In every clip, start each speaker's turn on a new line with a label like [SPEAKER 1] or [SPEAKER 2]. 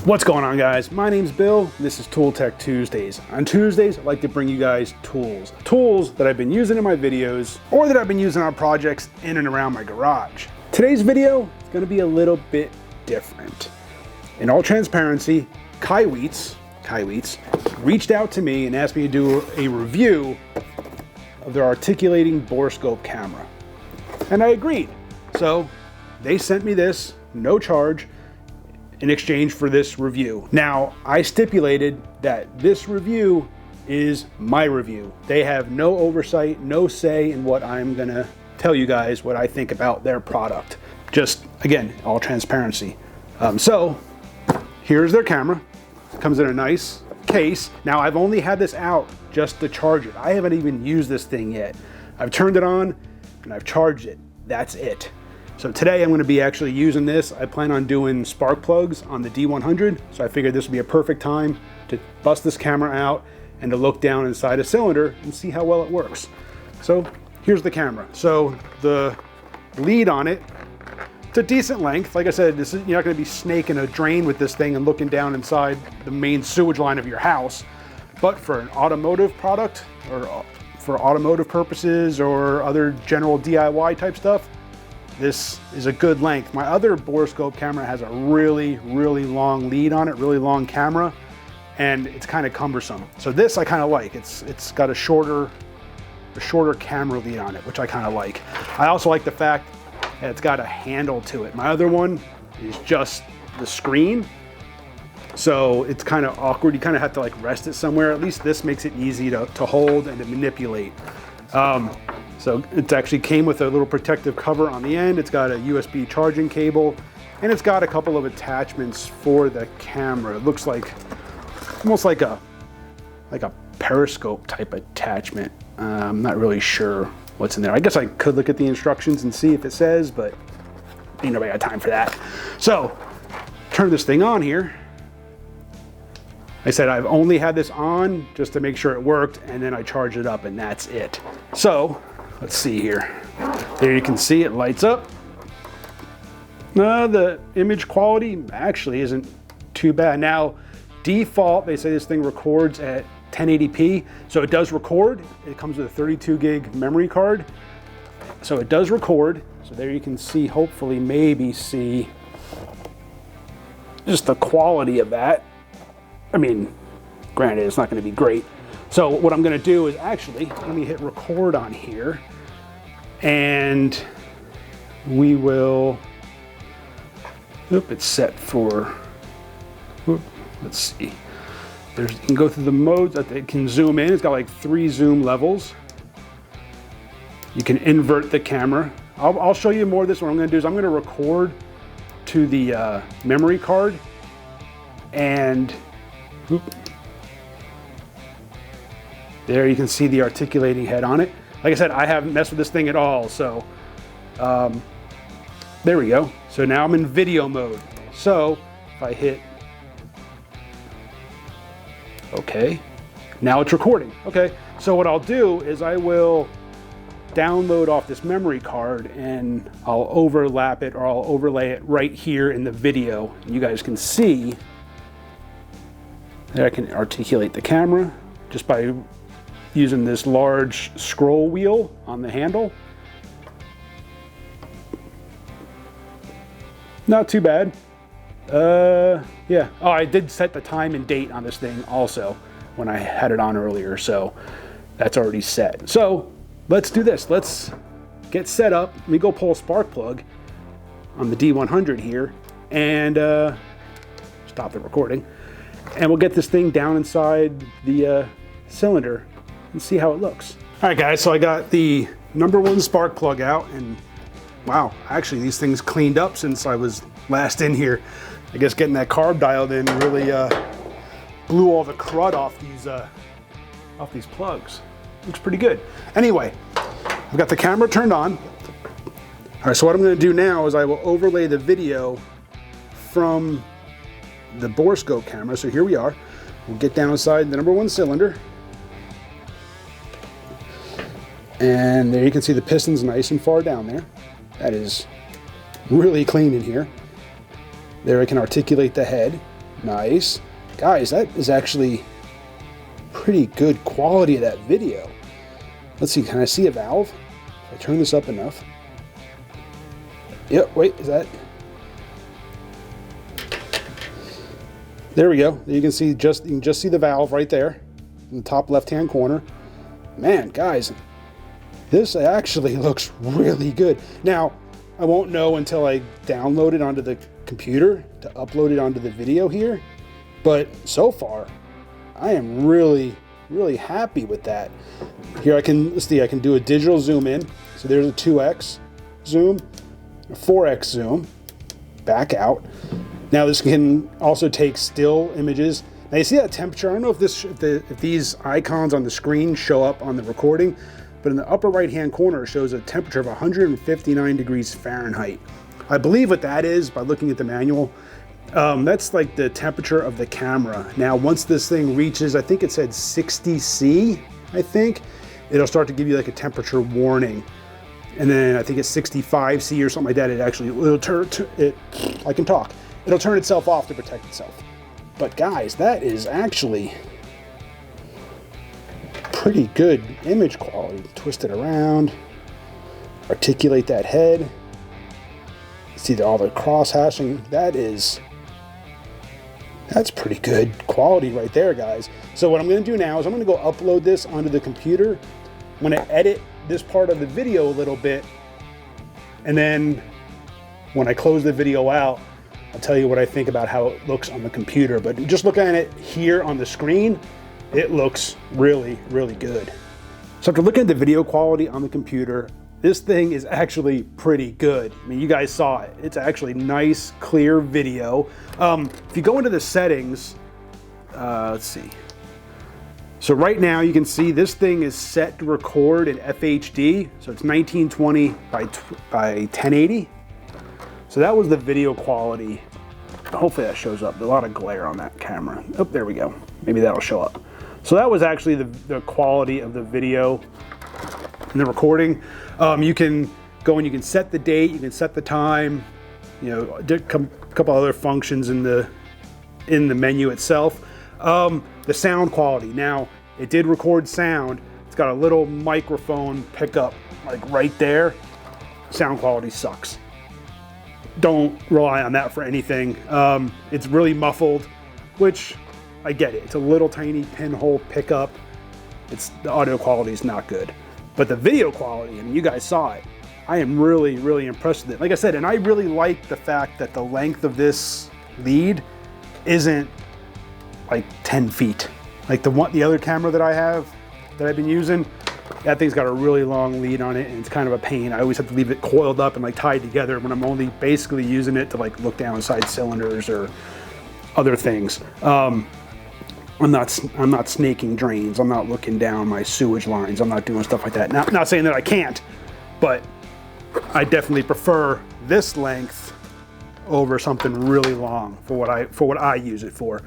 [SPEAKER 1] What's going on, guys? My name's Bill, and this is Tool Tech Tuesdays. On Tuesdays, I like to bring you guys tools that I've been using in my videos or that I've been using on projects in and around my garage. Today's video is going to be a little bit different. In all transparency, KAiWEETS reached out to me and asked me to do a review of their articulating Borescope camera. And I agreed. So they sent me this, no charge, in exchange for this review. Now, I stipulated that this review is my review. They have no oversight, no say in what I'm gonna tell you guys what I think about their product. Just, again, all transparency. So, here's their camera. It comes in a nice case. Now, I've only had this out just to charge it. I haven't even used this thing yet. I've turned it on and I've charged it. That's it. So today I'm going to be actually using this. I plan on doing spark plugs on the D100, so I figured this would be a perfect time to bust this camera out and to look down inside a cylinder and see how well it works. So here's the camera. So the lead on it, it's a decent length. Like I said, you're not going to be snaking a drain with this thing and looking down inside the main sewage line of your house. But for an automotive product or for automotive purposes or other general DIY type stuff, this is a good length. My other Borescope camera has a really long lead on it, really long camera, and it's kind of cumbersome. So this I kind of like. It's got a shorter camera lead on it, which I kind of like. I also like the fact that it's got a handle to it. My other one is just the screen, so it's kind of awkward. You kind of have to like rest it somewhere. At least this makes it easy to hold and to manipulate. So it actually came with a little protective cover on the end. It's got a USB charging cable, and it's got a couple of attachments for the camera. It looks like almost like a periscope type attachment. I'm not really sure what's in there. I guess I could look at the instructions and see if it says, but ain't nobody got time for that. So turn this thing on here. I said I've only had this on just to make sure it worked, and then I charged it up, and that's it. So let's see here. There you can see it lights up. The image quality actually isn't too bad. Now, default, they say this thing records at 1080p, so it does record. It comes with a 32 gig memory card, so it does record. So there you can see, hopefully, maybe see just the quality of that. I mean, granted, it's not going to be great. So what I'm going to do is actually, let me hit record on here, and we will, it's set for, let's see. You can go through the modes that it can zoom in. It's got like 3 zoom levels. You can invert the camera. I'll show you more of this. What I'm going to do is I'm going to record to the memory card, and there you can see the articulating head on it. Like I said, I haven't messed with this thing at all, so there we go. So now I'm in video mode. So if I hit okay, now it's recording. Okay, so what I'll do is I will download off this memory card and I'll overlap it, or I'll overlay it right here in the video. You guys can see that I can articulate the camera just by using this large scroll wheel on the handle. Not too bad. Yeah. Oh, I did set the time and date on this thing also when I had it on earlier, so that's already set. So let's do this. Let's get set up. Let me go pull a spark plug on the D100 here and stop the recording. And we'll get this thing down inside the cylinder and see how it looks. All right, guys, so I got the #1 spark plug out, and wow, actually these things cleaned up since I was last in here. I guess getting that carb dialed in really blew all the crud off these plugs. Looks pretty good. Anyway, I've got the camera turned on. All right, so what I'm gonna do now is I will overlay the video from the Borescope camera. So here we are. We'll get down inside the #1 cylinder. And there you can see the pistons nice and far down there. That is really clean in here. There I can articulate the head. Nice. Guys, that is actually pretty good quality of that video. Let's see, can I see a valve? If I turn this up enough. Yep, wait, is that? There we go. You can just see the valve right there in the top left-hand corner. Man, guys, this actually looks really good. Now, I won't know until I download it onto the computer to upload it onto the video here, but so far, I am really happy with that. Here let's see, I can do a digital zoom in. So there's a 2x zoom, a 4x zoom, back out. Now this can also take still images. Now you see that temperature. I don't know if these icons on the screen show up on the recording, but in the upper right hand corner it shows a temperature of 159 degrees Fahrenheit. I believe what that is, by looking at the manual, that's like the temperature of the camera. Now once this thing reaches, I think it said 60°C, I think, it'll start to give you like a temperature warning. And then I think it's 65°C or something like that. It'll turn itself off to protect itself. But guys, that is actually pretty good image quality. Twist it around, articulate that head. See all the cross hashing. That's pretty good quality right there, guys. So what I'm going to do now is I'm going to go upload this onto the computer. I'm going to edit this part of the video a little bit, and then when I close the video out, I'll tell you what I think about how it looks on the computer. But just looking at it here on the screen, it looks really good. So after looking at the video quality on the computer, this thing is actually pretty good. I mean, you guys saw it. It's actually nice, clear video. If you go into the settings, let's see. So right now you can see this thing is set to record in FHD. So it's 1920 by 1080. So that was the video quality. Hopefully that shows up. There's a lot of glare on that camera. Oh, there we go. Maybe that'll show up. So that was actually the quality of the video and the recording. You can go and you can set the date, you can set the time, you know, a couple other functions in the menu itself. The sound quality. Now, it did record sound. It's got a little microphone pickup like right there. Sound quality sucks. Don't rely on that for anything. It's really muffled, which I get it. It's a little tiny pinhole pickup. The audio quality is not good. But the video quality, I mean, you guys saw it. I am really impressed with it. Like I said, and I really like the fact that the length of this lead isn't like 10 feet. Like the other camera that I've been using, that thing's got a really long lead on it, and it's kind of a pain. I always have to leave it coiled up and like tied together when I'm only basically using it to like look down inside cylinders or other things. I'm not snaking drains. I'm not looking down my sewage lines. I'm not doing stuff like that. Not saying that I can't, but I definitely prefer this length over something really long for what I use it for.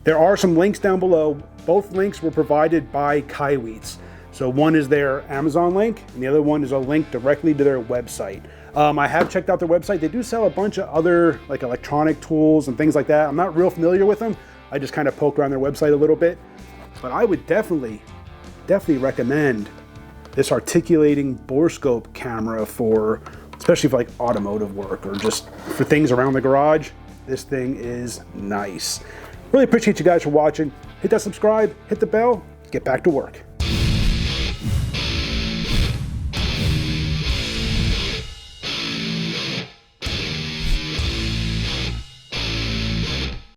[SPEAKER 1] There are some links down below. Both links were provided by KAiWEETS. So one is their Amazon link, and the other one is a link directly to their website. I have checked out their website. They do sell a bunch of other like electronic tools and things like that. I'm not real familiar with them. I just kind of poked around their website a little bit, but I would definitely recommend this articulating borescope camera especially for like automotive work or just for things around the garage. This thing is nice. Really appreciate you guys for watching. Hit that subscribe, hit the bell, get back to work.